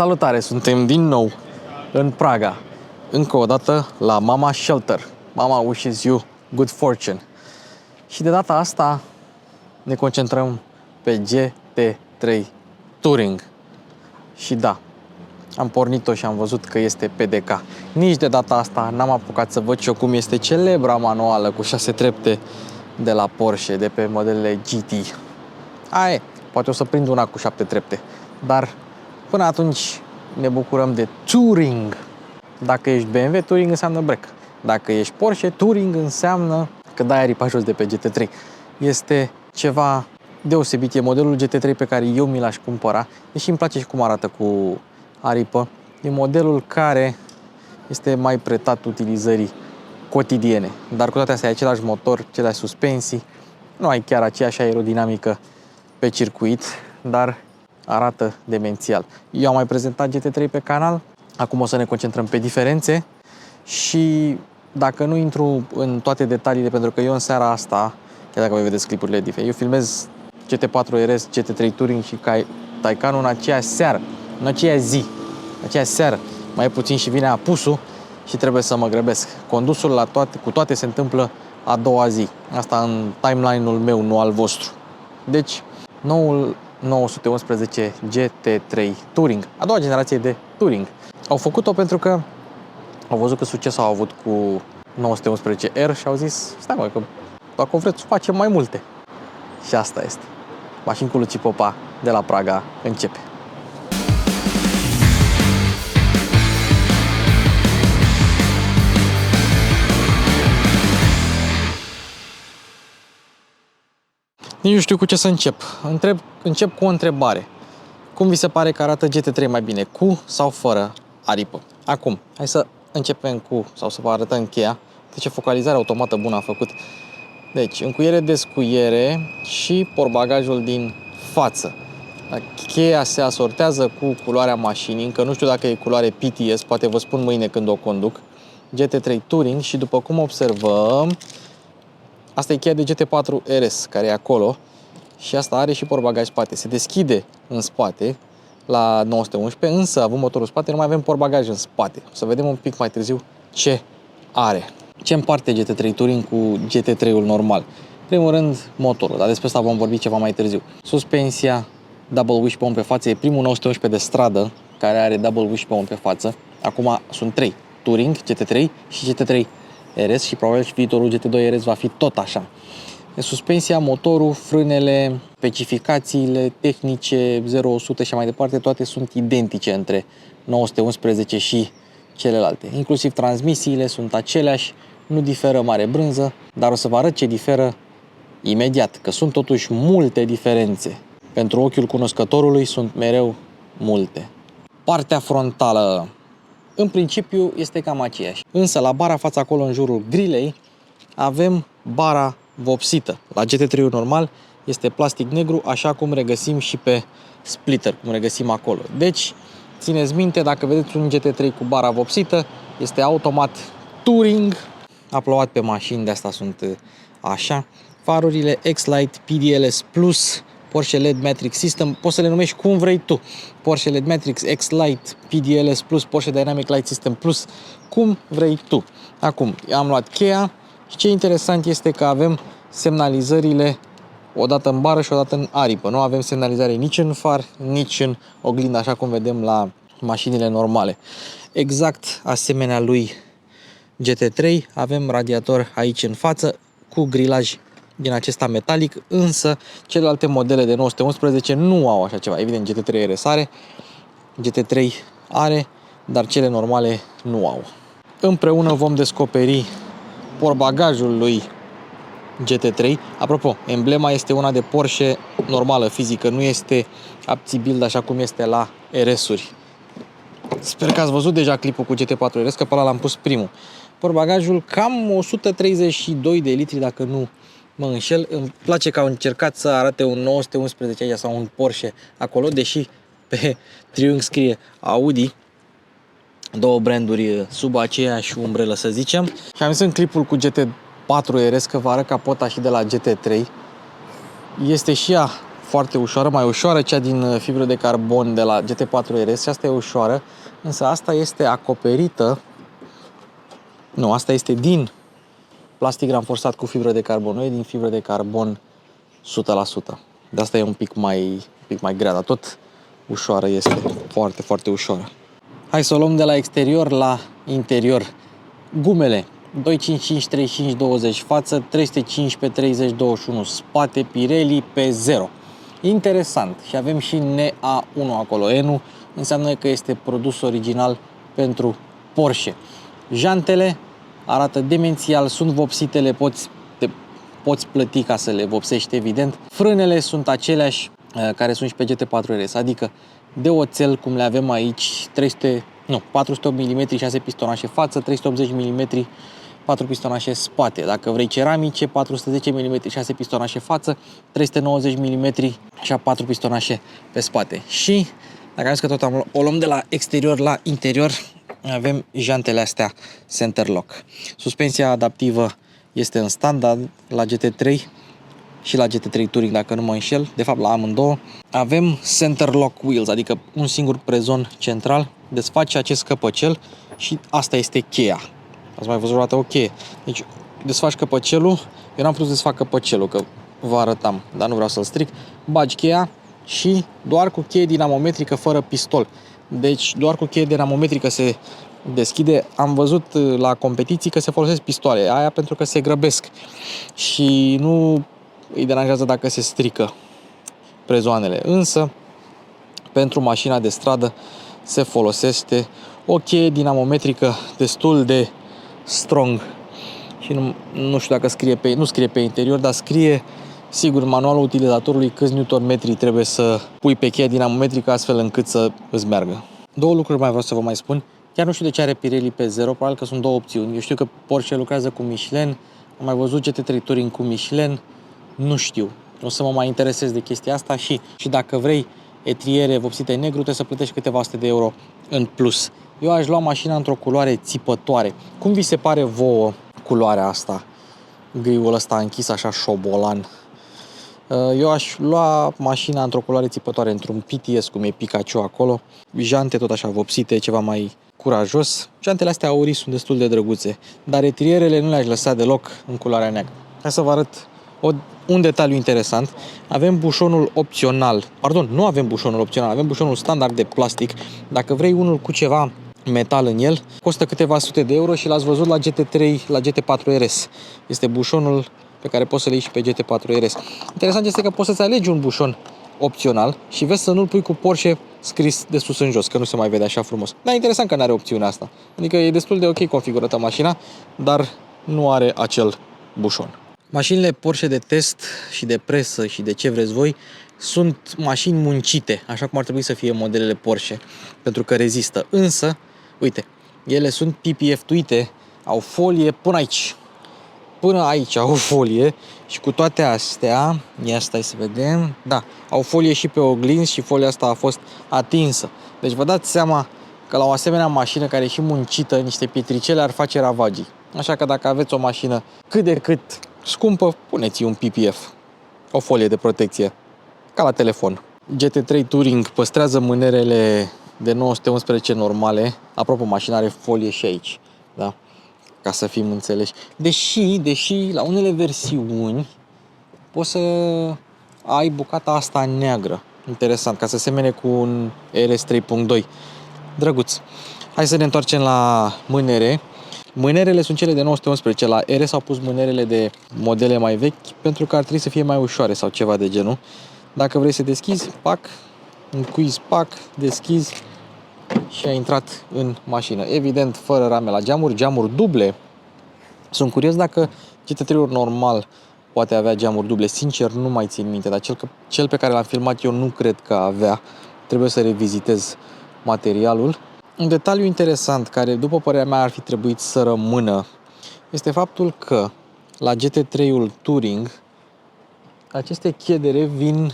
Salutare! Suntem din nou în Praga, încă o dată la Mama Shelter. Mama wishes you good fortune. Și de data asta ne concentrăm pe GT3 Touring. Și da, am pornit-o și am văzut că este PDK. Nici de data asta n-am apucat să văd și eu cum este celebra manuală cu 6 trepte de la Porsche, de pe modelele GT. Aia, poate o să prind una cu 7 trepte, dar până atunci ne bucurăm de Touring. Dacă ești BMW, Touring înseamnă break. Dacă ești Porsche, Touring înseamnă că dai aripa jos de pe GT3. Este ceva deosebit, e modelul GT3 pe care eu mi l-aș cumpăra, deși îmi place și cum arată cu aripă. E modelul care este mai pretat utilizării cotidiene, dar cu toate astea e același motor, aceleași suspensii, nu ai chiar aceeași aerodinamică pe circuit, dar arată demențial. Eu am mai prezentat GT3 pe canal, acum o să ne concentrăm pe diferențe și dacă nu intru în toate detaliile, pentru că eu în seara asta, chiar dacă voi vedeți clipurile diferite, eu filmez GT4 RS, GT3 Touring și Taycan în aceeași seară, în aceeași zi, în aceeași seară. Mai puțin și vine apusul și trebuie să mă grăbesc. Condusul cu toate se întâmplă a doua zi. Asta în timeline-ul meu, nu al vostru. Deci, noul 911 GT3 Touring, a doua generație de Touring. Au făcut-o pentru că au văzut că succes au avut cu 911R și au zis, stai mă, că dacă vreți, facem mai multe. Și asta este. Mașini cu Luci Popa de la Praga începe. Nici nu știu cu ce să încep. Încep cu o întrebare. Cum vi se pare că arată GT3 mai bine, cu sau fără aripă? Acum, hai să începem cu, sau să vă arătăm cheia. De ce focalizare automată bună a făcut. Deci, încuiere, descuiere și portbagajul din față. Cheia se asortează cu culoarea mașinii, încă nu știu dacă e culoare PTS, poate vă spun mâine când o conduc. GT3 Touring și după cum observăm, asta e cheia de GT4 RS, care e acolo și asta are și portbagaj spate. Se deschide în spate la 911, însă având motorul în spate, nu mai avem portbagaj în spate. O să vedem un pic mai târziu ce are. Ce împarte GT3 Touring cu GT3-ul normal? În primul rând, motorul, dar despre asta vom vorbi ceva mai târziu. Suspensia, double wishbone pe față, e primul 911 de stradă care are double wishbone pe față. Acum sunt 3, Touring, GT3 și GT3 RS și probabil și viitorul GT2 RS va fi tot așa. Suspensia, motorul, frânele, specificațiile tehnice, 0-100 și mai departe, toate sunt identice între 911 și celelalte. Inclusiv transmisiile sunt aceleași, nu diferă mare brânză, dar o să vă arăt ce diferă imediat, că sunt totuși multe diferențe. Pentru ochiul cunoscătorului sunt mereu multe. Partea frontală, în principiu, este cam aceeași. Însă la bara față acolo în jurul grilei avem bara vopsită. La GT3-ul normal este plastic negru, așa cum regăsim și pe splitter, cum regăsim acolo. Deci, țineți minte, dacă vedeți un GT3 cu bara vopsită, este automat Touring. A plouat pe mașini, de asta sunt așa. Farurile X-Lite PDLS Plus, Porsche LED Matrix System, poți să le numești cum vrei tu. Porsche LED Matrix, X-Lite, PDLS Plus, Porsche Dynamic Light System Plus, cum vrei tu. Acum, am luat cheia și ce interesant este că avem semnalizările odată în bară și odată în aripă. Nu avem semnalizare nici în far, nici în oglindă, așa cum vedem la mașinile normale. Exact asemenea lui GT3, avem radiator aici în față cu grilaj din acesta metalic, însă celelalte modele de 911 nu au așa ceva. Evident, GT3 RS are, GT3 are, dar cele normale nu au. Împreună vom descoperi portbagajul lui GT3. Apropo, emblema este una de Porsche normală, fizică, nu este upți-build așa cum este la RS-uri. Sper că ați văzut deja clipul cu GT4 RS, că pe ăla l-am pus primul. Portbagajul cam 132 de litri, dacă nu mă înșel. Îmi place că au încercat să arate un 911 aici sau un Porsche acolo, deși pe triunghi scrie Audi. Două branduri sub aceeași umbrelă, să zicem. Și am zis în clipul cu GT4 RS că vă arăt capota și de la GT3. Este și ea foarte ușoară, mai ușoară cea din fibră de carbon de la GT4 RS și asta e ușoară, însă asta este acoperită, nu, asta este din plastic ranforsat cu fibră de carbon, nu e din fibră de carbon 100%. De asta e un pic mai grea, dar tot ușoară este, foarte, foarte ușoară. Hai să o luăm de la exterior la interior. Gumele 255-35-20 față, 315-30-21 spate, Pirelli pe 0. Interesant. Și avem și NA1 acolo. N-ul înseamnă că este produs original pentru Porsche. Jantele arată demențial, sunt vopsite, poți plăti ca să le vopsești, evident. Frânele sunt aceleași care sunt și pe GT4 RS, adică de oțel, cum le avem aici, 408 mm 6 pistonașe față, 380 mm 4 pistonașe spate. Dacă vrei ceramice, 410 mm 6 pistonașe față, 390 mm și 4 pistonașe pe spate. Și dacă am zis că tot o luăm de la exterior la interior, avem jantele astea center lock. Suspensia adaptivă este în standard la GT3 și la GT3 Touring, dacă nu mă înșel, de fapt la amândouă. Avem center lock wheels, adică un singur prezon central, desface acest căpăcel și asta este cheia. Ați mai văzut o dată o cheie. Deci desfaci căpăcelul, eu n-am putut să desfac căpăcelul, că vă arătam, dar nu vreau să-l stric. Bagi cheia și doar cu cheie dinamometrică fără pistol. Deci doar cu cheie dinamometrică se deschide. Am văzut la competiții că se folosesc pistoale, aia pentru că se grăbesc și nu îi deranjează dacă se strică prezoanele. Însă, pentru mașina de stradă se folosește o cheie dinamometrică destul de strong. Și nu știu dacă nu scrie pe interior, dar scrie, sigur, manualul utilizatorului câți newton-metri trebuie să pui pe cheia dinamometrică astfel încât să îți meargă. Două lucruri mai vreau să vă mai spun. Chiar nu știu de ce are Pirelli pe 0, probabil că sunt două opțiuni. Eu știu că Porsche lucrează cu Michelin, am mai văzut GT3 Touring cu Michelin, nu știu. O să mă mai interesez de chestia asta și dacă vrei etriere vopsite în negru, trebuie să plătești câteva sute de euro în plus. Eu aș lua mașina într-o culoare țipătoare. Cum vi se pare vouă culoarea asta? Griul ăsta închis așa șobolan. Eu aș lua mașina într-o culoare țipătoare, într-un PTS, cum e Pikachu acolo. Jante tot așa vopsite, ceva mai curajos. Jantele astea aurii sunt destul de drăguțe, dar etrierele nu le-aș lăsa deloc în culoarea neagră. Hai să vă arăt un detaliu interesant. Avem bușonul opțional. Pardon, nu avem bușonul opțional, avem bușonul standard de plastic. Dacă vrei unul cu ceva metal în el, costă câteva sute de euro și l-ați văzut la GT3, la GT4 RS. Este bușonul pe care poți să-l iei și pe GT4 RS. Interesant este că poți să-ți alegi un bușon opțional și vezi să nu-l pui cu Porsche scris de sus în jos, că nu se mai vede așa frumos. Dar e interesant că nu are opțiunea asta. Adică e destul de ok configurată mașina, dar nu are acel bușon. Mașinile Porsche de test și de presă și de ce vreți voi sunt mașini muncite, așa cum ar trebui să fie modelele Porsche, pentru că rezistă. Însă, uite, ele sunt PPF-tuite, au folie până aici. Până aici au folie și cu toate astea, ia stai să vedem, da, au folie și pe oglinzi și folia asta a fost atinsă. Deci vă dați seama că la o asemenea mașină care e și muncită, niște pietricele ar face ravagii. Așa că dacă aveți o mașină cât de cât scumpă, puneți un PPF, o folie de protecție, ca la telefon. GT3 Touring păstrează mânerele de 911 normale. Apropo, mașina are folie și aici, da? Ca să fim înțeleși. Deși la unele versiuni poți să ai bucata asta neagră. Interesant, ca să semene cu un RS 3.2. Drăguț. Hai să ne întoarcem la mânere. Mânerele sunt cele de 911. La RS au pus mânerele de modele mai vechi pentru că ar trebui să fie mai ușoare sau ceva de genul. Dacă vrei să deschizi, pac, încuizi, pac, deschizi și a intrat în mașină. Evident, fără rame la geamuri duble. Sunt curios dacă GT3-ul normal poate avea geamuri duble. Sincer, nu mai țin minte, dar cel pe care l-am filmat eu nu cred că avea. Trebuie să revizitez materialul. Un detaliu interesant care, după părerea mea, ar fi trebuit să rămână este faptul că la GT3-ul Touring aceste chedere vin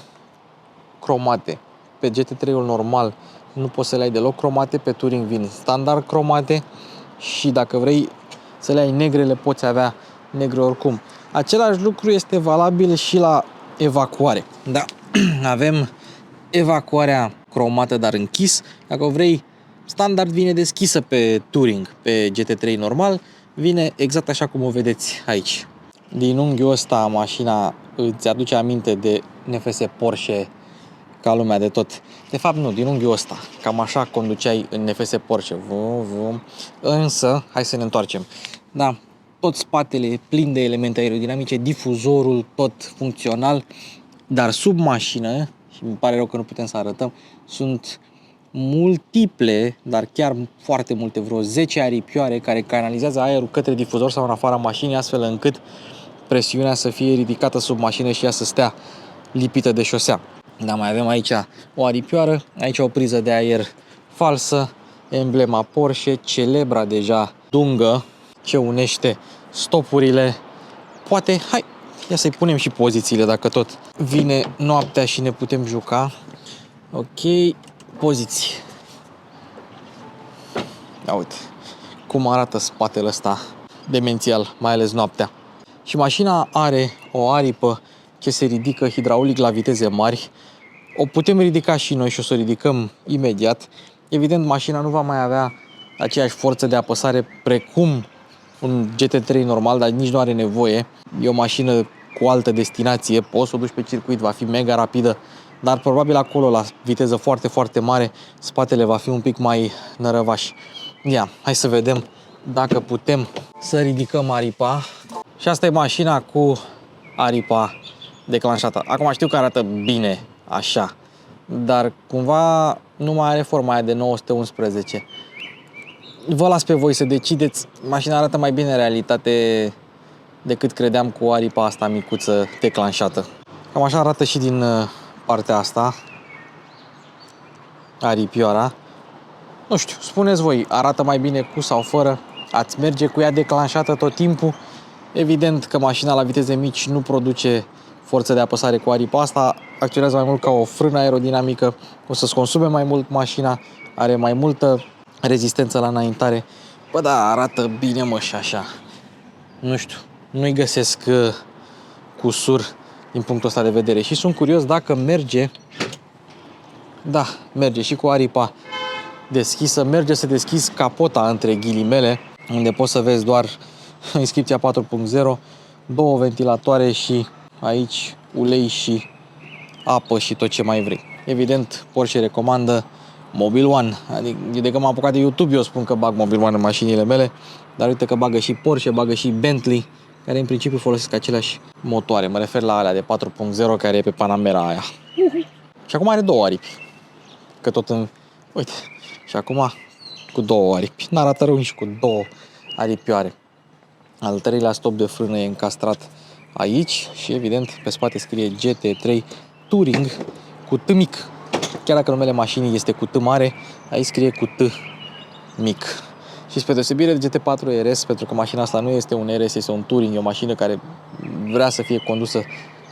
cromate. Pe GT3-ul normal nu poți să le ai deloc cromate, pe Touring vin standard cromate și dacă vrei să le ai negre, le poți avea negre oricum. Același lucru este valabil și la evacuare. Da? Avem evacuarea cromată, dar închis. Dacă o vrei, standard vine deschisă pe Touring, pe GT3 normal, vine exact așa cum o vedeți aici. Din unghiul ăsta, mașina îți aduce aminte de NFS Porsche ca lumea de tot. De fapt, nu, din unghiul ăsta. Cam așa conduceai în NFS Porsche. Vum, vum. Însă, hai să ne întoarcem. Da, tot spatele e plin de elemente aerodinamice, difuzorul tot funcțional, dar sub mașină, și îmi pare rău că nu putem să arătăm, sunt multiple, dar chiar foarte multe, vreo 10 aripioare care canalizează aerul către difuzor sau în afara mașinii, astfel încât presiunea să fie ridicată sub mașină și ea să stea lipită de șosea. Da, mai avem aici o aripioară, aici o priză de aer falsă, emblema Porsche, celebra deja dungă ce unește stopurile. Poate, hai, ia să-i punem și pozițiile dacă tot vine noaptea și ne putem juca. Ok, poziții. Ia uite cum arată spatele ăsta demențial, mai ales noaptea. Și mașina are o aripă ce se ridică hidraulic la viteze mari. O putem ridica și noi și o să o ridicăm imediat. Evident, mașina nu va mai avea aceeași forță de apăsare precum un GT3 normal, dar nici nu are nevoie. E o mașină cu altă destinație, poți să o duci pe circuit, va fi mega rapidă, dar probabil acolo, la viteză foarte, foarte mare, spatele va fi un pic mai nărăvaș. Ia, hai să vedem dacă putem să ridicăm aripa. Și asta e mașina cu aripa declanșată. Acum știu că arată bine așa, dar cumva nu mai are forma aia de 911. Vă las pe voi să decideți. Mașina arată mai bine în realitate decât credeam cu aripa asta micuță declanșată. Cam așa arată și din partea asta aripioara. Nu știu, spuneți voi, arată mai bine cu sau fără? Ați merge cu ea declanșată tot timpul? Evident că mașina la viteze mici nu produce forță de apăsare cu aripa asta, acționează mai mult ca o frână aerodinamică, o să-ți consume mai mult mașina, are mai multă rezistență la înaintare. Bă, da, arată bine, mă, și așa. Nu știu, nu-i găsesc cusur din punctul ăsta de vedere și sunt curios dacă merge. Da, merge și cu aripa deschisă, merge să deschizi capota între ghilimele, unde poți să vezi doar inscripția 4.0, două ventilatoare și aici ulei și apă și tot ce mai vrei. Evident, Porsche recomandă Mobil One, adică de că m-am apucat de YouTube, eu spun că bag Mobil One în mașinile mele, dar uite că bagă și Porsche, bagă și Bentley, care în principiu folosesc aceleași motoare. Mă refer la alea de 4.0 care e pe Panamera aia. Și acum are două aripi. Că tot în... Uite. Și acum cu două aripi. N-arată rău nici cu două aripioare. Al treilea stop de frână e încastrat aici și evident pe spate scrie GT3 Touring cu T mic. Chiar dacă numele mașinii este cu T mare, aici scrie cu T mic. Și spre deosebire de GT4 RS, pentru că mașina asta nu este un RS, este un Touring, e o mașină care vrea să fie condusă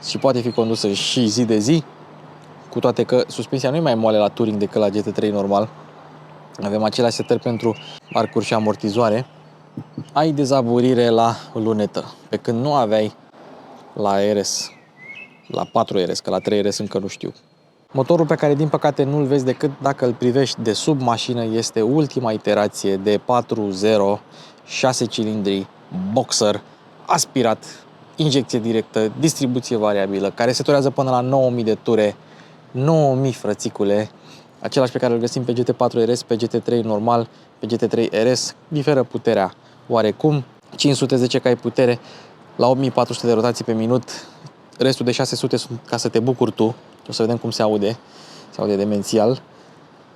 și poate fi condusă și zi de zi, cu toate că suspensia nu e mai moale la Touring decât la GT3 normal. Avem aceleași setări pentru arcuri și amortizoare. Ai dezaburire la lunetă, pe când nu aveai la RS, la 4RS, că la 3RS încă nu știu. Motorul pe care din păcate nu-l vezi decât dacă îl privești de sub mașină este ultima iterație de 4.0, 6 cilindri, boxer, aspirat, injecție directă, distribuție variabilă, care se turează până la 9000 de ture, 9000 frățicule, același pe care îl găsim pe GT4 RS, pe GT3 normal, pe GT3 RS, diferă puterea oarecum, 510 cai putere la 8400 de rotații pe minut, restul de 600 sunt ca să te bucuri tu, o să vedem cum se aude demențial,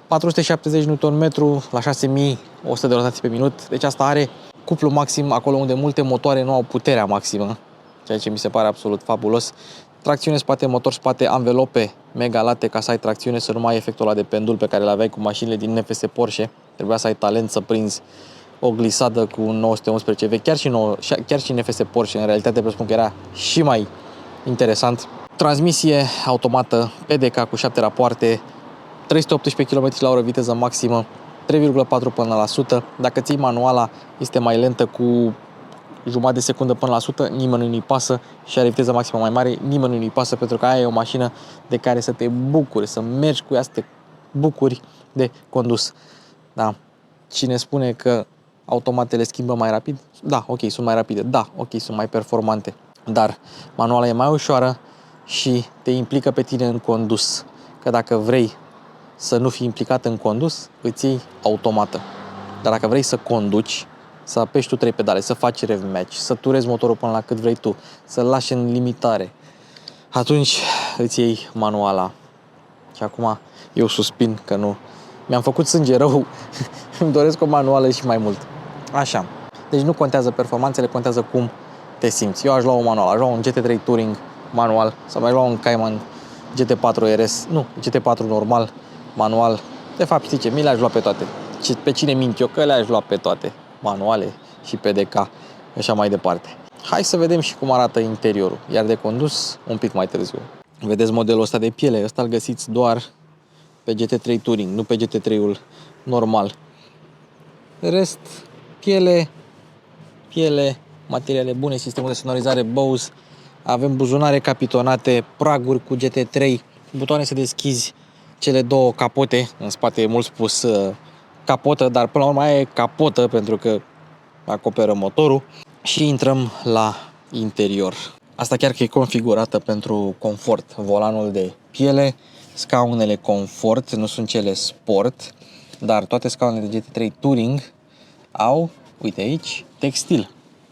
470 Nm la 6100 de rotații pe minut, deci asta are cuplu maxim acolo unde multe motoare nu au puterea maximă, ceea ce mi se pare absolut fabulos. Tracțiune spate, motor spate, anvelope mega late ca să ai tracțiune, să nu mai ai efectul ăla de pendul pe care l-aveai cu mașinile din NFS Porsche. Trebuia să ai talent să prinzi o glisadă cu un 911 V, chiar și NFS Porsche, în realitate presupun că era și mai interesant. Transmisie automată, PDK cu 7 rapoarte, 318 km/h viteză maximă, 3,4 până la 100. Dacă ții manuala, este mai lentă cu jumătate de secundă până la 100, nimănui nu-i pasă, și are viteză maximă mai mare, nimănui nu-i pasă, pentru că aia e o mașină de care să te bucuri, să mergi cu ea, să te bucuri de condus. Da. Cine spune că automatele schimbă mai rapid? Da, ok, sunt mai rapide. Da, ok, sunt mai performante. Dar manuala e mai ușoară și te implică pe tine în condus. Că dacă vrei să nu fii implicat în condus, îți iei automată. Dar dacă vrei să conduci, să apeși tu 3 pedale, să faci rev match, să turezi motorul până la cât vrei tu, să-l lași în limitare, atunci îți iei manuala. Și acum eu suspin că nu. Mi-am făcut sânge rău, îmi doresc o manuală și mai mult. Așa. Deci nu contează performanțele, contează cum te simți. Eu aș lua o manuală, aș lua un GT3 Touring manual sau mai lua un Cayman GT4 RS, nu, GT4 normal, manual. De fapt, știi ce, mi le-aș lua pe toate. Pe cine mint eu? Că le-aș lua pe toate. Manuale și PDK, așa mai departe. Hai să vedem și cum arată interiorul, iar de condus un pic mai târziu. Vedeți modelul ăsta de piele? Ăsta îl găsiți doar pe GT3 Touring, nu pe GT3-ul normal. Rest, piele, materiale bune, sistemul de sonorizare Bose, avem buzunare capitonate, praguri cu GT3, butoane să deschizi cele două capote, în spate e mult spus capotă, dar până la urmă e capotă pentru că acoperă motorul, și intrăm la interior. Asta chiar că e configurată pentru confort, volanul de piele, scaunele confort, nu sunt cele sport, dar toate scaunele de GT3 Touring au, uite aici, textil.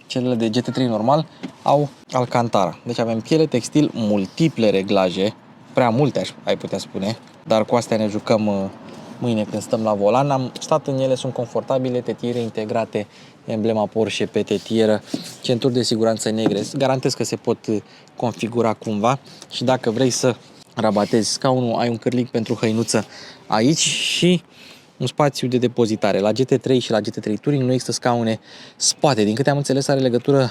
Cele de GT3 normal au Alcantara. Deci avem piele, textil, multiple reglaje, prea multe ai putea spune, dar cu astea ne jucăm mâine când stăm la volan. Am stat în ele, sunt confortabile, tetiere integrate, emblema Porsche pe tetieră, centuri de siguranță negre. Garantez că se pot configura cumva și dacă vrei să rabatezi scaunul, ai un cârlig pentru hăinuță aici și un spațiu de depozitare. La GT3 și la GT3 Touring nu există scaune spate. Din câte am înțeles, are legătură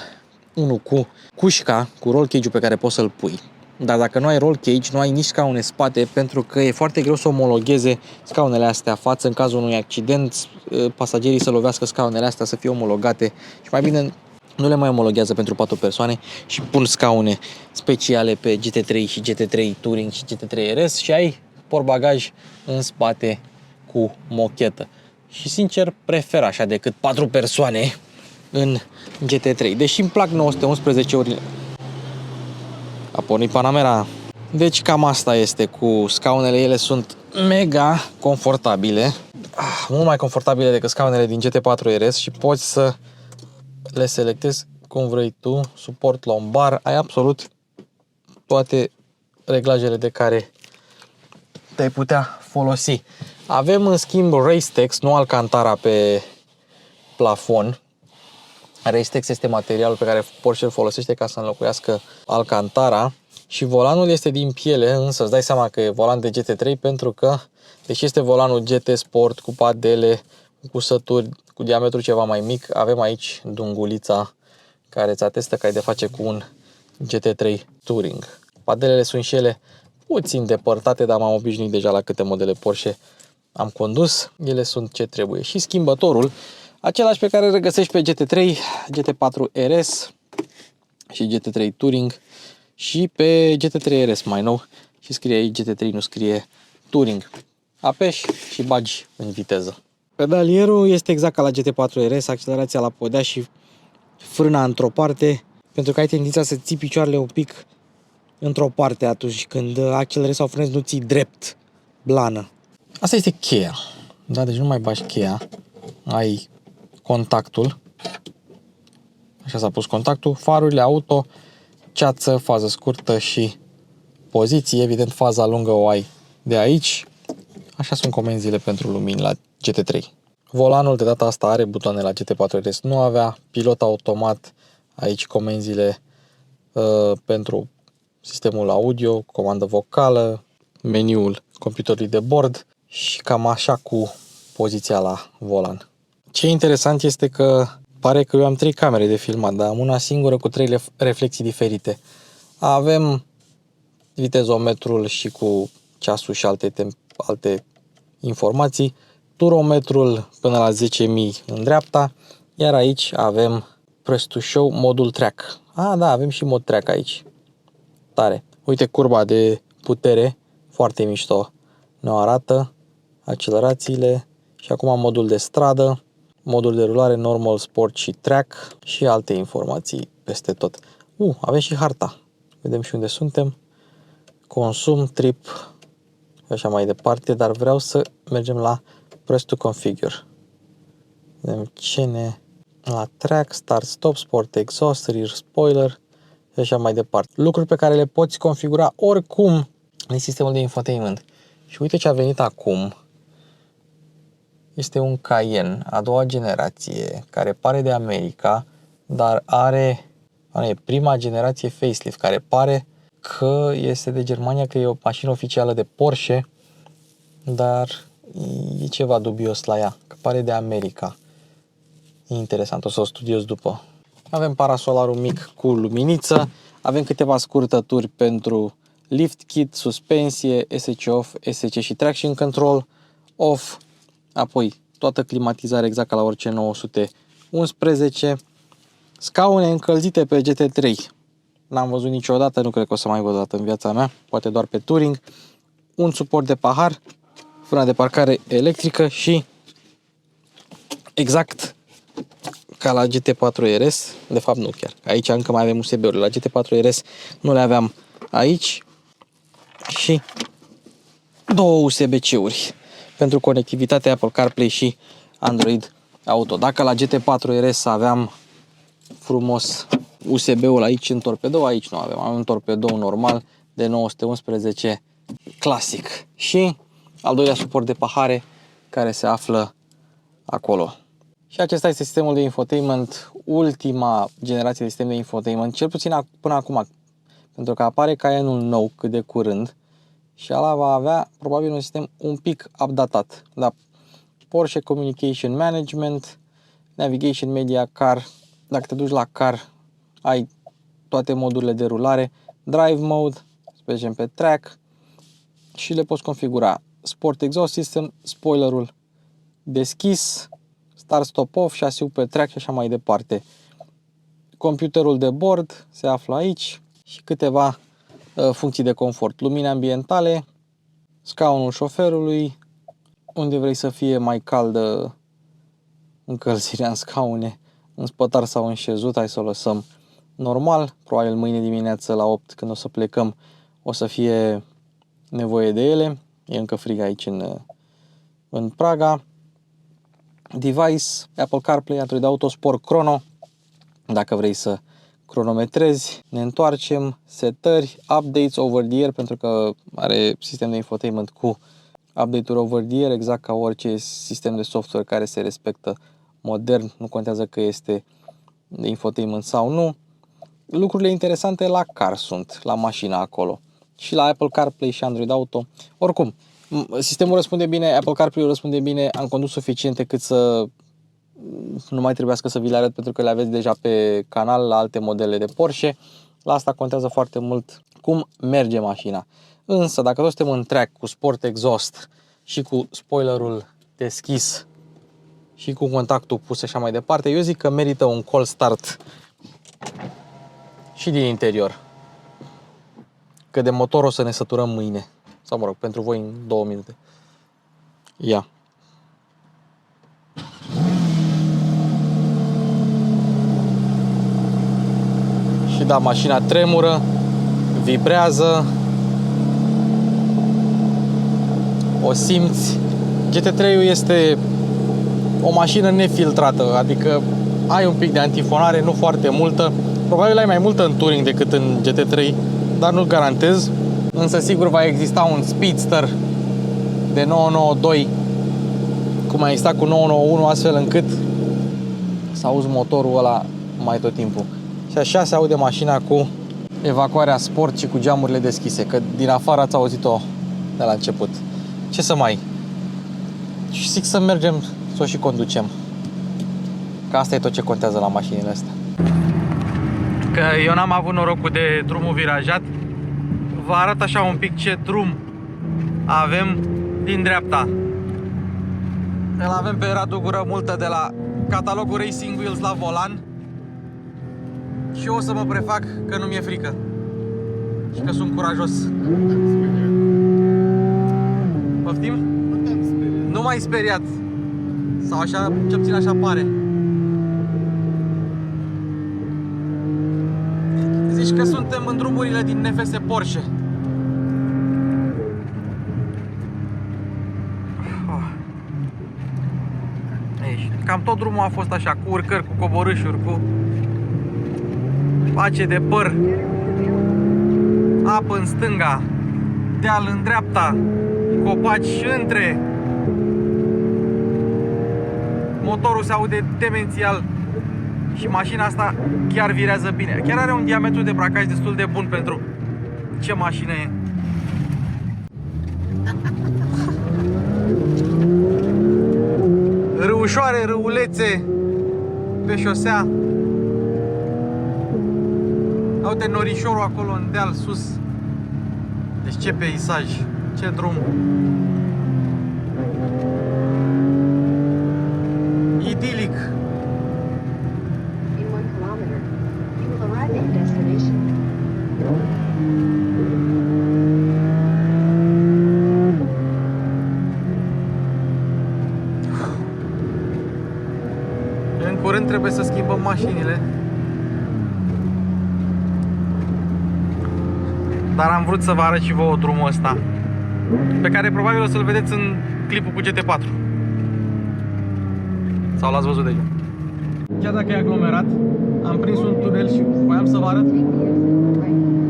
unul cu cușca, cu roll cage-ul pe care poți să-l pui. Dar dacă nu ai roll cage, nu ai nici scaune spate, pentru că e foarte greu să omologheze scaunele astea față în cazul unui accident, pasagerii să lovească scaunele astea, să fie omologate și mai bine nu le mai omologhează pentru 4 persoane și pun scaune speciale pe GT3 și GT3 Touring și GT3 RS și ai portbagaj în spate cu mochetă. Și sincer prefer așa decât 4 persoane în GT3. Deși îmi plac 911 ori. A pornit Panamera. Deci cam asta este cu scaunele. Ele sunt mega confortabile. Mult mai confortabile decât scaunele din GT4 RS și poți să le selectezi cum vrei tu. Suport lombar. Ai absolut toate reglajele de care te-ai putea folosi. Avem în schimb Racetex, nu Alcantara pe plafon. Racetex este materialul pe care Porsche îl folosește ca să înlocuiască Alcantara și volanul este din piele, însă îți dai seama că e volan de GT3 pentru că, deși este volanul GT Sport cu padele, cu cusături, cu diametru ceva mai mic, avem aici dungulița care îți atestă că ai de face cu un GT3 Touring. Padelele sunt și ele puțin depărtate, dar m-am obișnuit deja la câte modele Porsche am condus. Ele sunt ce trebuie. Și schimbătorul, același pe care îl regăsești pe GT3, GT4 RS și GT3 Touring și pe GT3 RS mai nou și scrie aici GT3, nu scrie Touring. Apeși și bagi în viteză. Pedalierul este exact ca la GT4 RS, accelerația la podea și frâna într-o parte, pentru că ai tendința să ții picioarele un pic într-o parte atunci când accelerezi sau frânezi, nu ții drept, blană. Asta este cheia. Da, deci nu mai bagi cheia. Ai contactul. Așa s-a pus contactul. Farurile auto, ceață, fază scurtă și poziție. Evident, faza lungă o ai de aici. Așa sunt comenzile pentru lumini la GT3. Volanul de data asta are butoane, la GT4 RS nu avea. Pilot automat, aici comenzile pentru sistemul audio, comandă vocală, meniul computerului de bord și cam așa cu poziția la volan. Ce e interesant este că pare că eu am 3 camere de filmat, dar am una singură cu 3 reflexii diferite. Avem vitezometrul și cu ceasul și alte informații, turometrul până la 10.000 în dreapta, iar aici avem Press to show modul track. Da, avem și mod track aici. Tare. Uite curba de putere, foarte mișto. Ne arată accelerațiile și acum modul de stradă, modul de rulare, normal, sport și track și alte informații peste tot. Avem și harta. Vedem și unde suntem. Consum, trip și așa mai departe, dar vreau să mergem la press to configure. Vedem la track, start, stop, sport, exhaust, rear spoiler și așa mai departe. Lucruri pe care le poți configura oricum în sistemul de infotainment. Și uite ce a venit acum. Este un Cayenne, a doua generație, care pare de America, dar e prima generație facelift, care pare că este de Germania, că e o mașină oficială de Porsche, dar e ceva dubios la ea, că pare de America. E interesant, o să o studiez după. Avem parasolarul mic cu luminiță, avem câteva scurtături pentru lift kit, suspensie, SC off, SC și traction control off, apoi toată climatizarea exact ca la orice 911, scaune încălzite pe GT3. N-am văzut niciodată, nu cred că o să mai văd o dată în viața mea, poate doar pe touring. Un suport de pahar, frâna de parcare electrică și exact ca la GT4 RS, de fapt nu chiar, aici încă mai avem USB-uri, la GT4 RS nu le aveam aici și două USB-C-uri pentru conectivitatea Apple CarPlay și Android Auto. Dacă la GT4 RS aveam frumos USB-ul aici în torpedou, aici nu avem, un torpedou normal de 911 clasic și al doilea suport de pahare care se află acolo. Și acesta este sistemul de infotainment, ultima generație de sistem de infotainment, cel puțin până acum, pentru că apare Cayenne-ul nou cât de curând și ala va avea probabil un sistem un pic updatat. Da, Porsche Communication Management, Navigation Media Car, dacă te duci la Car ai toate modurile de rulare, Drive Mode, să mergem pe Track și le poți configura. Sport Exhaust System, spoilerul deschis, Start Stop Off, șasiul pe track și așa mai departe. Computerul de bord se află aici și câteva funcții de confort. Lumini ambientale, scaunul șoferului, unde vrei să fie mai caldă încălzirea în scaune, în spătar sau în șezut, hai să o lăsăm normal. Probabil mâine dimineață la 8 când o să plecăm o să fie nevoie de ele. E încă frig aici în Praga. Device, Apple CarPlay, Android Auto, Sport Chrono, dacă vrei să cronometrezi. Ne întoarcem, setări, updates over the air, pentru că are sistem de infotainment cu update-uri over the air, exact ca orice sistem de software care se respectă modern, nu contează că este de infotainment sau nu. Lucrurile interesante la car sunt, la mașina acolo. Și la Apple CarPlay și Android Auto. Oricum, sistemul răspunde bine, Apple CarPlay răspunde bine, am condus suficiente cât să nu mai trebuiască să vi le arăt pentru că le aveți deja pe canal la alte modele de Porsche. La asta contează foarte mult cum merge mașina. Însă, dacă tot suntem în track cu Sport Exhaust și cu spoilerul deschis și cu contactul pus și așa mai departe, eu zic că merită un call start și din interior. Că de motor o să ne săturăm mâine. Sau mă rog, pentru voi în 2 minute. Ia. Și da, mașina tremură, vibrează. O simți. GT3-ul este o mașină nefiltrată, adică ai un pic de antifonare, nu foarte multă. Probabil ai mai multă în touring decât în GT3, dar nu garantez. Însă sigur va exista un Speedster de 992 cum a existat cu 991, astfel încât să auzi motorul ăla mai tot timpul. Și așa se aude mașina cu evacuarea sport și cu geamurile deschise, că din afară ați auzit-o de la început. Ce să mai? Și zic să mergem să o și conducem. Că asta e tot ce contează la mașinile astea. Că eu n-am avut norocul de drumul virajat. Vă arăt așa un pic ce drum avem din dreapta. Îl avem pe Radu Gură Multă de la catalogul Racing Wheels la volan. Și eu o să mă prefac că nu mi-e frică și că sunt curajos. Poftim? Nu m-ai speriat. Sau așa, ce puțin așa pare. Zici că suntem în drumurile din NFS Porsche. Cam tot drumul a fost așa, cu urcări, cu coborâșuri, cu pace de păr, apă în stânga, deal în dreapta, copaci între. Motorul se aude demențial și mașina asta chiar virează bine. Chiar are un diametru de bracaj destul de bun pentru ce mașină e. Râușoare, râulețe pe șosea. Uite norișorul acolo în deal sus. Deci ce peisaj, ce drum. Idilic. In 1 kilometer, you will arrive at your destination. În curând trebuie să schimbăm mașinile. Dar am vrut să vă arăt și vouă drumul ăsta, pe care probabil o să-l vedeți în clipul cu GT4. Sau l-ați văzut deja. Chiar dacă e aglomerat, am prins un tunel și voiam să vă arăt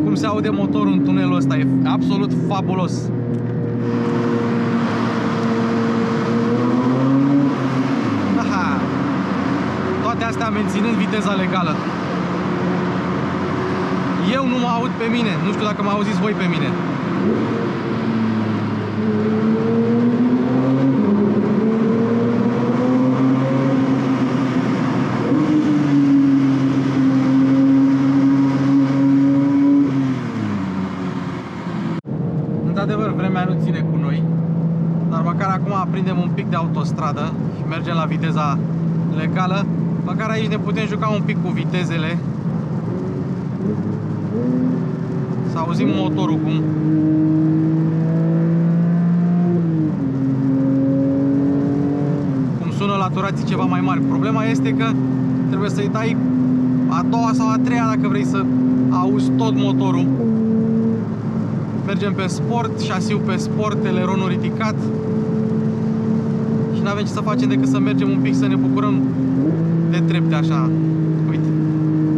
cum se aude motorul în tunelul ăsta. E absolut fabulos. Aha. Toate astea menținând viteza legală. Eu nu mă aud pe mine, nu știu dacă mă auziți voi pe mine. Într-adevăr, vremea nu ține cu noi, dar măcar acum aprindem un pic de autostradă și mergem la viteza legală. Măcar aici ne putem juca un pic cu vitezele. Să auzim motorul cum sună la turații ceva mai mari. Problema este că trebuie să-i dai a doua sau a treia dacă vrei să auzi tot motorul. Mergem pe sport, șasiu pe sport, eleronul ridicat și nu avem ce să facem decât să mergem un pic, să ne bucurăm de trepte așa. Uite,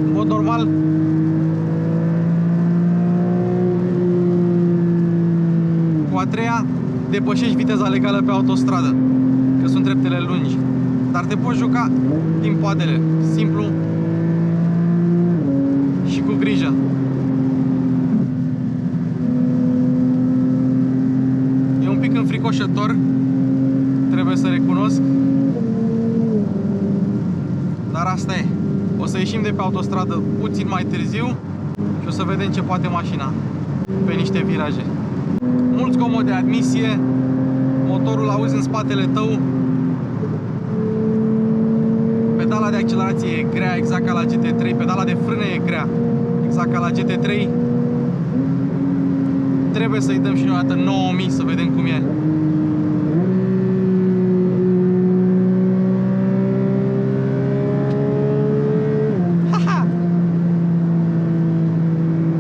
în mod normal cu a treia depășești viteza legală pe autostradă, că sunt treptele lungi, dar te poți juca din poadele, simplu și cu grijă. E un pic înfricoșător, trebuie să recunosc, dar asta e. O să ieșim de pe autostradă puțin mai târziu și o să vedem ce poate mașina pe niște viraje. Mult zgomot de admisie, motorul auzi în spatele tău, pedala de accelerație e grea, exact ca la GT3, pedala de frâne e grea, exact ca la GT3. Trebuie să-i dăm și noi o dată 9000 să vedem cum e.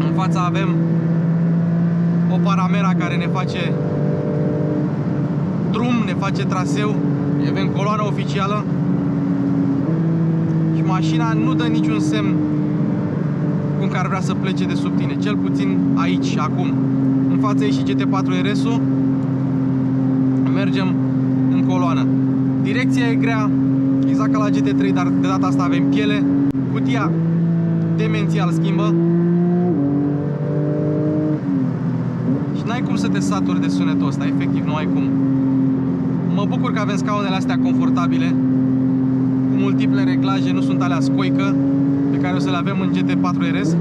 În fața avem o Panamera care ne face drum, ne face traseu, avem coloană oficială și mașina nu dă niciun semn cum că ar vrea să plece de sub tine, cel puțin aici și acum. În fața e și GT4 RS-ul, mergem în coloană. Direcția e grea, exact ca la GT3, dar de data asta avem piele. Cutia demențial schimbă. Și n-ai cum să te saturi de sunetul ăsta, efectiv, nu ai cum. Mă bucur că avem scaunele astea confortabile, cu multiple reglaje, nu sunt alea scoică, pe care o să le avem în GT4 RS.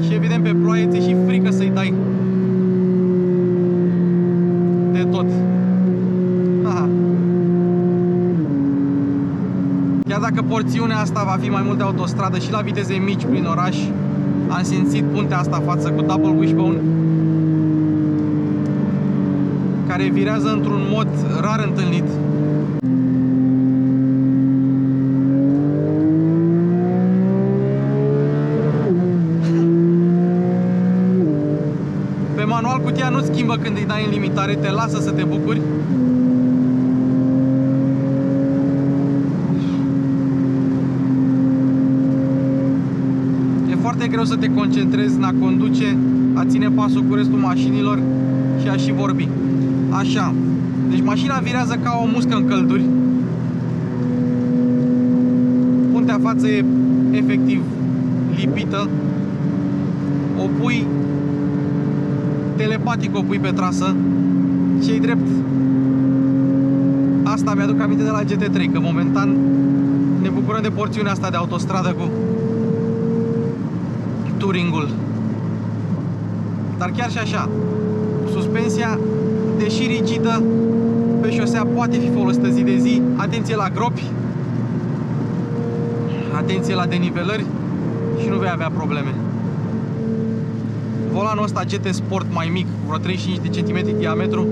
Și evident pe ploaie ți-e și frică să-i dai de tot. Aha. porțiunea asta va fi mai mult de autostradă și la viteze mici prin oraș. Am simțit puntea asta față cu Double Wishbone, care virează într-un mod rar întâlnit. Pe manual cutia nu schimbă când îi dai în limitare, te lasă să te bucuri. E foarte greu să te concentrezi în a conduce, a ține pasul cu restul mașinilor și a și vorbi. Așa, deci mașina virează ca o muscă în călduri. Puntea față e efectiv lipită. O pui telepatic, o pui pe trasă și-i drept. Asta mi-aduc aminte de la GT3, că momentan ne bucurăm de porțiunea asta de autostradă cu touringul. Dar chiar și așa, suspensia, deși rigidă, pe șosea poate fi folosită zi de zi. Atenție la gropi, atenție la denivelări și nu vei avea probleme. Volanul ăsta GT Sport mai mic, vreo 35 de cm diametru,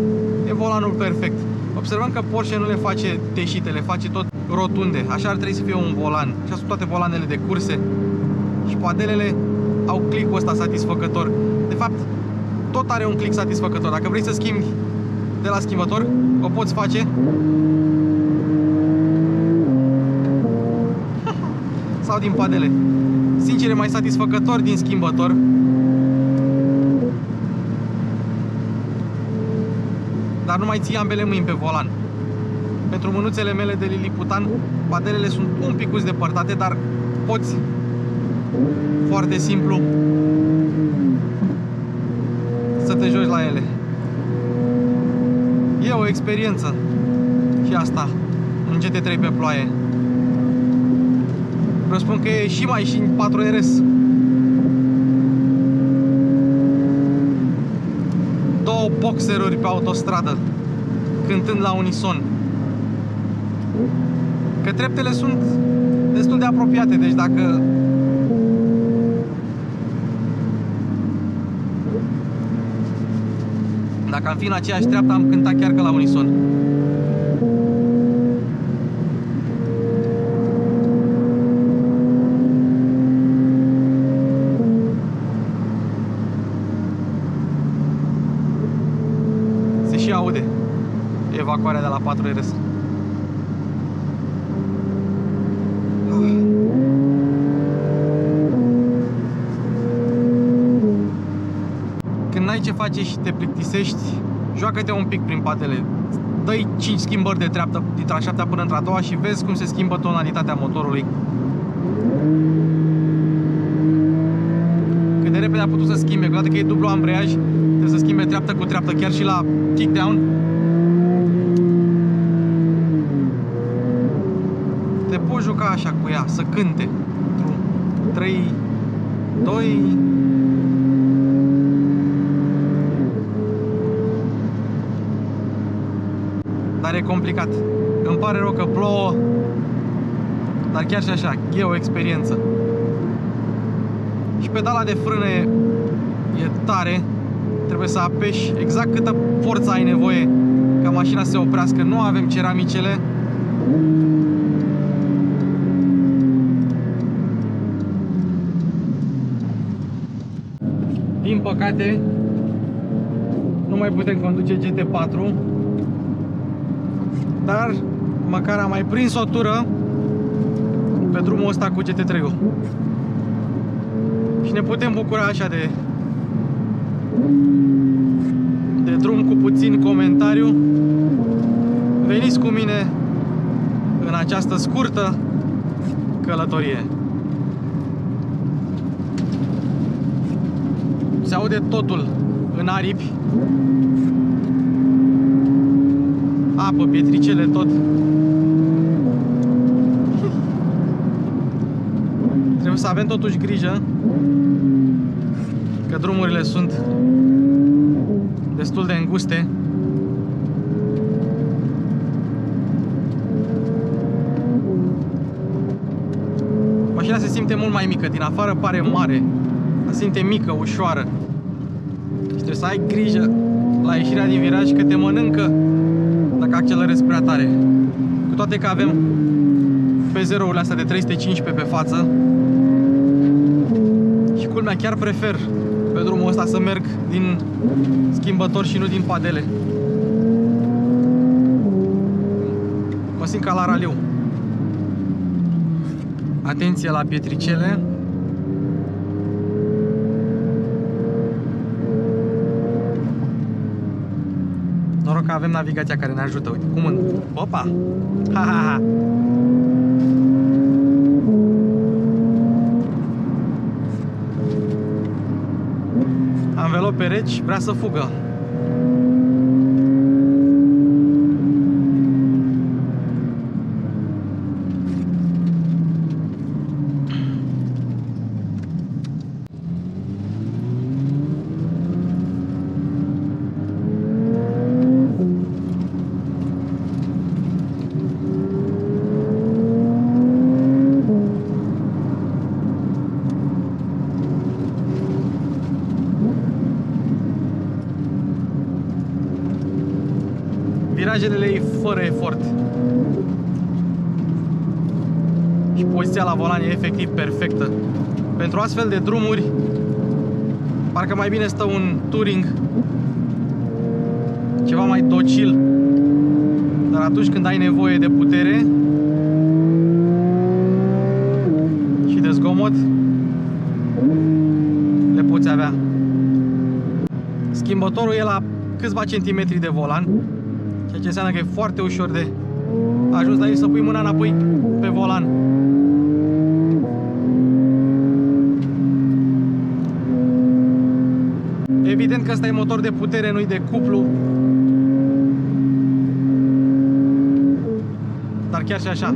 e volanul perfect. Observăm că Porsche nu le face teșite, le face tot rotunde. Așa ar trebui să fie un volan. Așa sunt toate volanele de curse. Și padelele au click-ul ăsta satisfăcător. De fapt, tot are un click satisfăcător. Dacă vrei să schimbi de la schimbător, o poți face. Sau din padele. Sincer, e mai satisfăcător din schimbător. Dar nu mai ții ambele mâini pe volan. Pentru mânuțele mele de liliputan, padelele sunt un pic depărtate, dar poți foarte simplu să te joci la ele. E o experiență și asta în GT3 pe ploaie. Vreau spun că e și mai și în 4RS. Două boxeruri pe autostradă, cântând la unison. Că treptele sunt destul de apropiate, deci dacă am fi în aceeași treaptă, am cântat chiar că la unison. Se și aude evacuarea de la 4RS. Când n-ai ce face și te plictisești, joacă-te un pic prin padele. Dă-i 5 schimbări de treaptă dintre a 7-a până într-a 2-a și vezi cum se schimbă tonalitatea motorului. Cât de repede a putut să schimbe, cu toate că e dublu ambreiaj, trebuie să schimbe treaptă cu treaptă, chiar și la kickdown. Te poți juca așa cu ea, să cânte. 3, 2... Dar e complicat. Îmi pare rău că plouă, dar chiar și așa, e o experiență. Și pedala de frână e tare. Trebuie să apeși exact câtă forță ai nevoie ca mașina să se oprească. Nu avem ceramicele. Din păcate, nu mai putem conduce GT4. Dar măcar am mai prins o tură pe drumul ăsta cu GT3-ul. Și ne putem bucura așa de drum cu puțin comentariu. Veniți cu mine în această scurtă călătorie. Se aude totul în aripi. Apă, pietricele, tot. Trebuie să avem totuși grijă că drumurile sunt destul de înguste. Mașina se simte mult mai mică. Din afară pare mare, se simte mică, ușoară. Și trebuie să ai grijă la ieșirea din viraj că te mănâncă dacă accelerezi prea tare. Cu toate că avem pe zerourile astea de 315 pe față. Și culmea, chiar prefer pe drumul ăsta să merg din schimbător și nu din padele. Mă simt ca la raliu. Atenție la pietricele. Noroc că avem navigația care ne ajută. Uite, cum în... Opa! Ha, ha, ha! Anvelope reci, vrea să fugă. Virajele le iei fără efort. Și poziția la volan e efectiv perfectă. Pentru astfel de drumuri, parcă mai bine stă un Touring ceva mai docil. Dar atunci când ai nevoie de putere și de zgomot, le poți avea. Schimbătorul e la câțiva centimetri de volan, ceea ce înseamnă că e foarte ușor de ajuns la el să pui mâna înapoi pe volan. Evident că ăsta e motor de putere, nu-i de cuplu. Dar chiar și așa.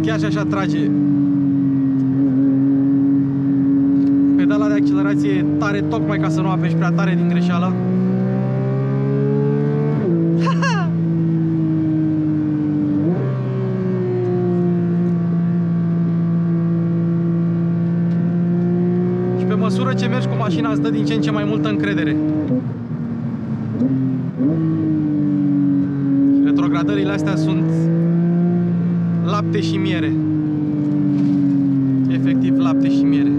Chiar și așa trage. Pedala de accelerație e tare tocmai ca să nu apeși prea tare din greșeală. Și pe măsură ce mergi cu mașina îți dă din ce în ce mai multă încredere. Și retrogradările astea sunt lapte și miere. Efectiv lapte și miere.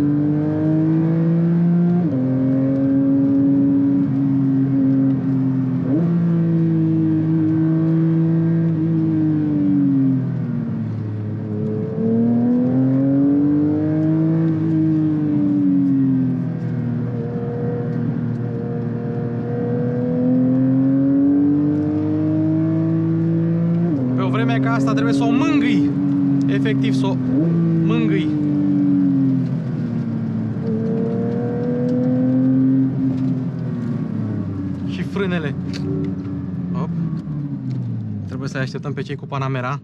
Pe o vreme ca asta trebuie să o mângâi. Efectiv să o mângâi. Și frânele. Hop. Trebuie să-i așteptăm pe cei cu Panamera.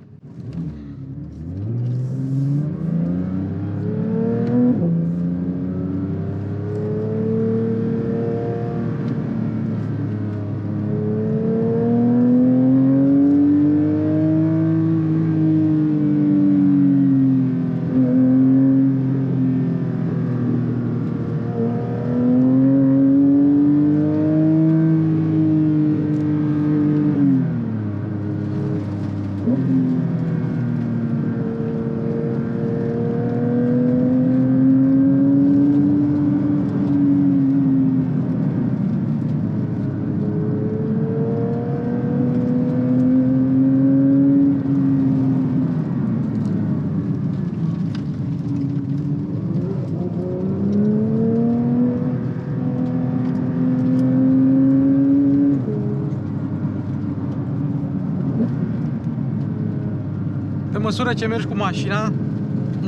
Pe măsură ce mergi cu mașina,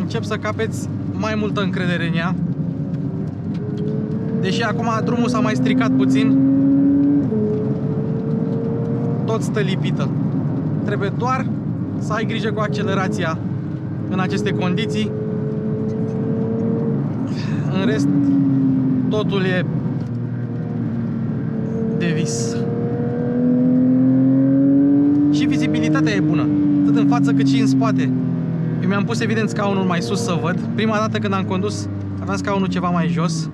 începi să capeți mai multă încredere în ea. Deși acum drumul s-a mai stricat puțin, tot stă lipită. Trebuie doar să ai grijă cu accelerația în aceste condiții. În rest, totul e de vis. Și vizibilitatea e bună, atât în față cât și în spate. Eu mi-am pus evident scaunul mai sus să văd. Prima dată când am condus, aveam scaunul ceva mai jos.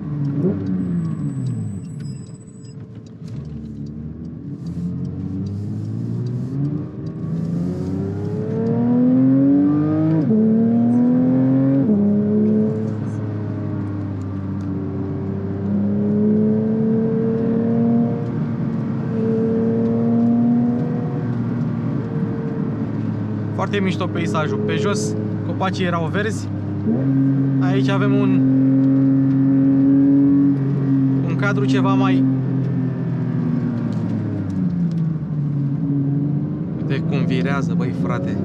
Foarte mișto peisajul. Pe jos copacii erau verzi. Aici avem un cadru ceva mai... Uite cum virează, băi frate.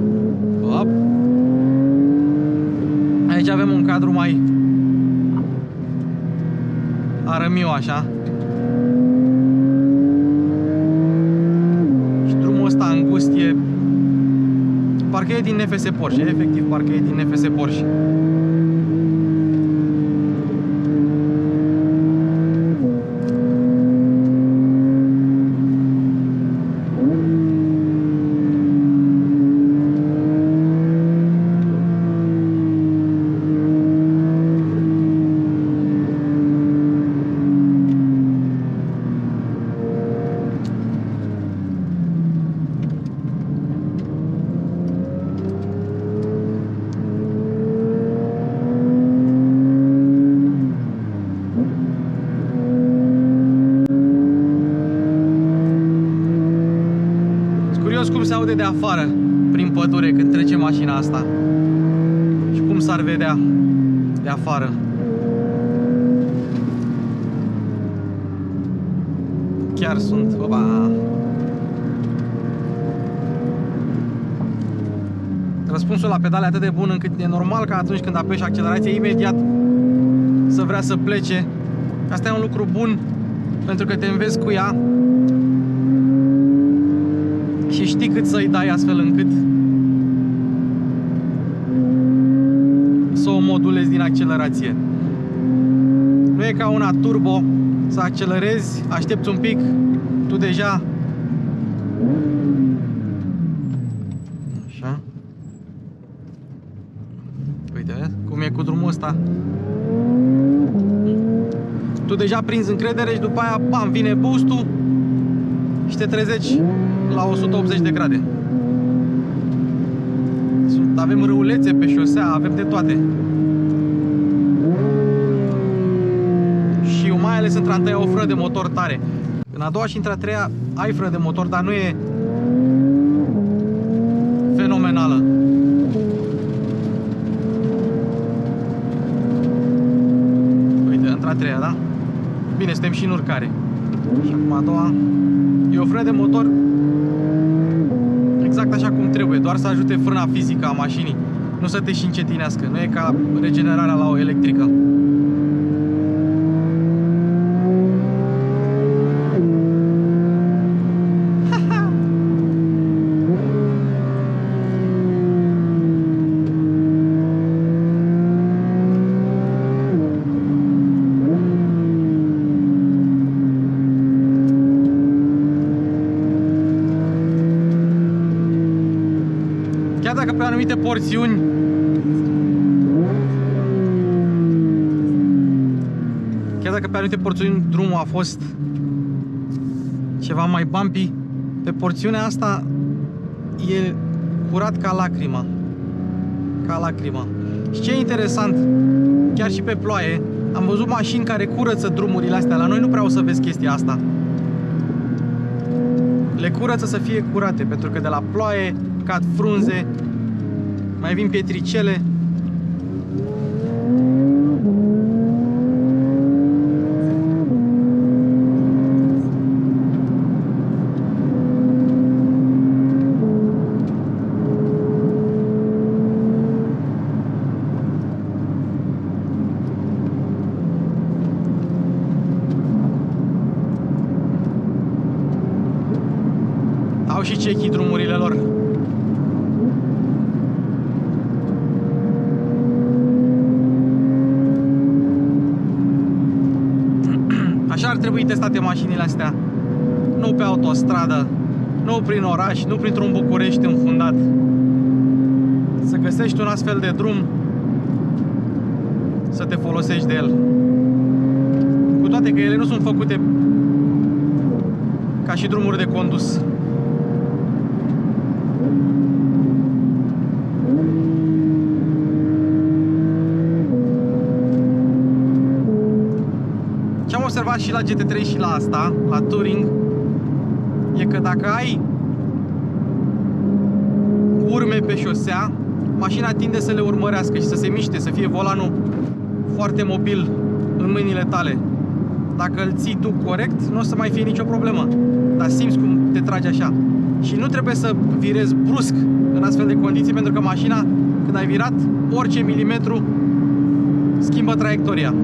Hop. Aici avem un cadru mai arămiu așa. Și drumul ăsta îngust e... Parcă e din NFS Porsche, efectiv, parcă e din NFS Porsche. Cum se aude de afară prin pădure când trece mașina asta și cum s-ar vedea de afară. Chiar sunt, opa. Răspunsul la pedale atât de bun încât e normal că atunci când apeși accelerație imediat să vrea să plece. Asta e un lucru bun pentru că te înveți cu ea și știi cât să-i dai astfel încât să o modulezi din accelerație. Nu e ca una turbo, să accelerezi, aștepți un pic, tu deja... Așa. Uite, cum e cu drumul ăsta. Tu deja prinzi încredere și după aia, bam, vine boost-ul și te trezești la 180 de grade. Avem râulețe pe șosea, avem de toate. Și mai ales între a întâia o frână de motor tare. În a doua și între a treia ai frână de motor, dar nu e fenomenală. Uite, între a treia, da? Bine, suntem și în urcare. Și acum a doua. E o frână de motor exact așa cum trebuie, doar să ajute frâna fizică a mașinii, nu să te și încetinească. Nu e ca regenerarea la o electrică. Chiar dacă pe anumite porțiuni drumul a fost ceva mai bumpy, pe porțiunea asta e curat ca lacrima. Ca lacrima. Și ce e interesant, chiar și pe ploaie, am văzut mașini care curăță drumurile astea. La noi nu prea o să vezi chestia asta. Le curăță să fie curate, pentru că de la ploaie cad frunze, mai vin pietricele. Au și cechii drumurile lor. Așa ar trebui testate mașinile astea nu pe autostradă, nu prin oraș, nu printr-un București înfundat. Să găsești un astfel de drum, să te folosești de el. Cu toate că ele nu sunt făcute ca și drumuri de condus. Ce am observat și la GT3 și la asta, la Touring, e că dacă ai urme pe șosea, mașina tinde să le urmărească și să se miște, să fie volanul foarte mobil în mâinile tale. Dacă îl ții tu corect, nu o să mai fie nicio problemă. Dar simți cum te trage așa. Și nu trebuie să virezi brusc în astfel de condiții, pentru că mașina, când ai virat, orice milimetru schimbă traiectoria.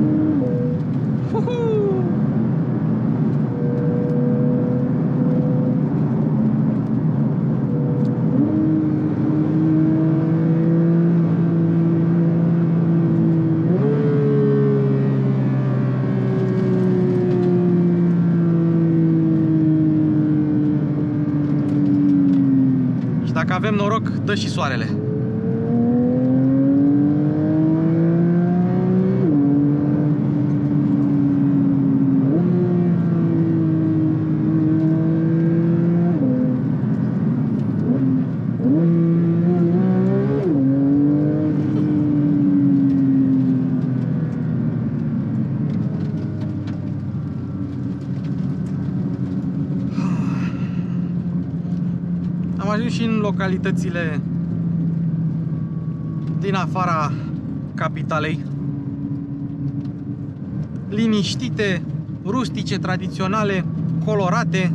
Dacă avem noroc, dă și soarele. Am ajuns și în localitățile din afara capitalei, liniștite, rustice, tradiționale, colorate,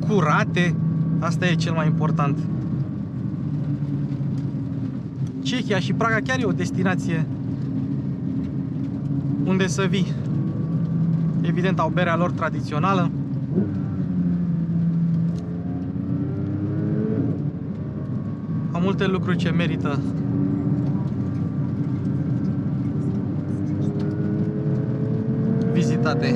curate. Asta e cel mai important. Cehia și Praga chiar e o destinație unde să vii. Evident, au berea lor tradițională. Au multe lucruri ce merită vizitate.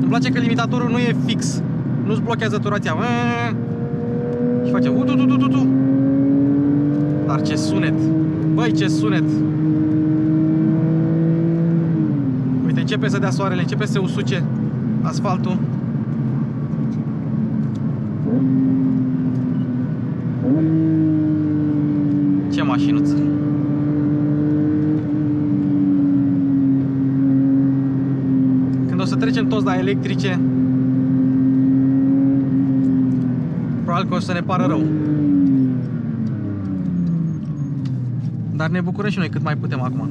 Îmi place că limitatorul nu e fix. Nu-ți blochează turația. Și face tu. Dar ce sunet! Băi, ce sunet! Uite, începe să dea soarele, începe să se usuce asfaltul. Ce mașinuță! Când o să trecem toți la electrice, probabil că o să ne pară rău. Dar ne bucurăm și noi cât mai putem acum.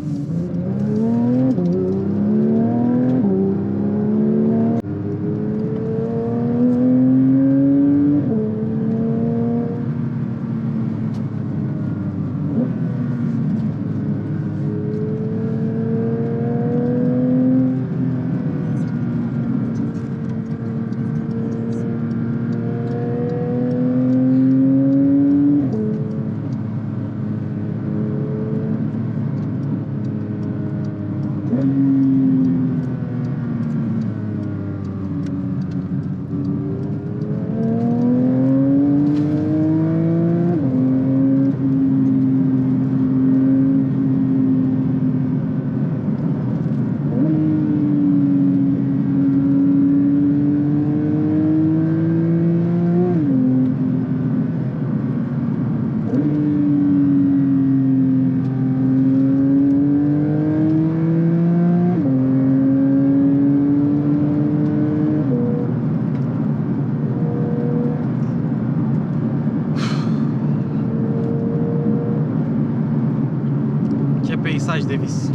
Peisaj de vis.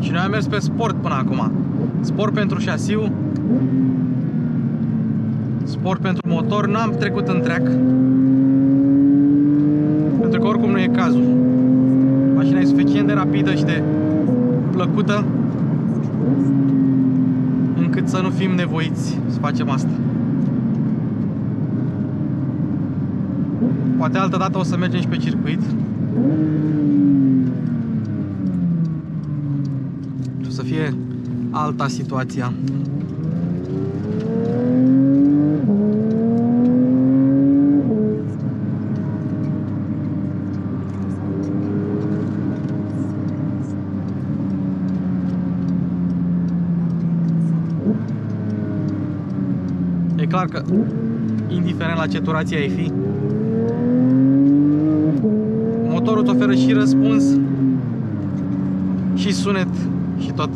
Și noi am mers pe sport până acum. Sport pentru șasiu, sport pentru motor. Nu am trecut în track, pentru că oricum nu e cazul. Mașina e suficient de rapidă și de plăcută, încât să nu fim nevoiți să facem asta. Poate altă dată o să mergem și pe circuit. O să fie alta situația. E clar că, indiferent la ce turație ai fi, motorul îți oferă și răspuns, și sunet, și tot.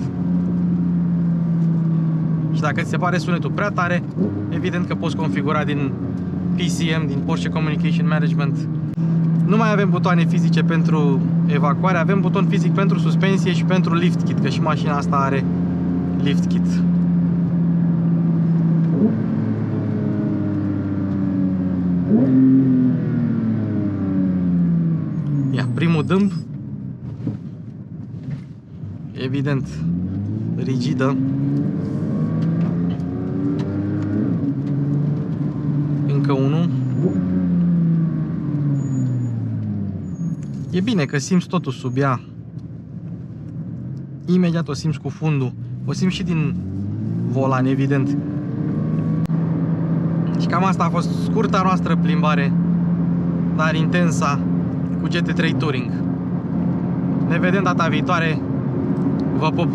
Și dacă ți se pare sunetul prea tare, evident că poți configura din PCM, din Porsche Communication Management. Nu mai avem butoane fizice pentru evacuare, avem buton fizic pentru suspensie și pentru lift kit, că și mașina asta are lift kit. Ia, primul dâmb, evident, rigidă. Încă unul. E bine că simți totul sub ea. Imediat o simți cu fundul. O simți și din volan, evident. Și cam asta a fost scurta noastră plimbare, dar intensa, cu GT3 Touring. Ne vedem data viitoare. Vă pup!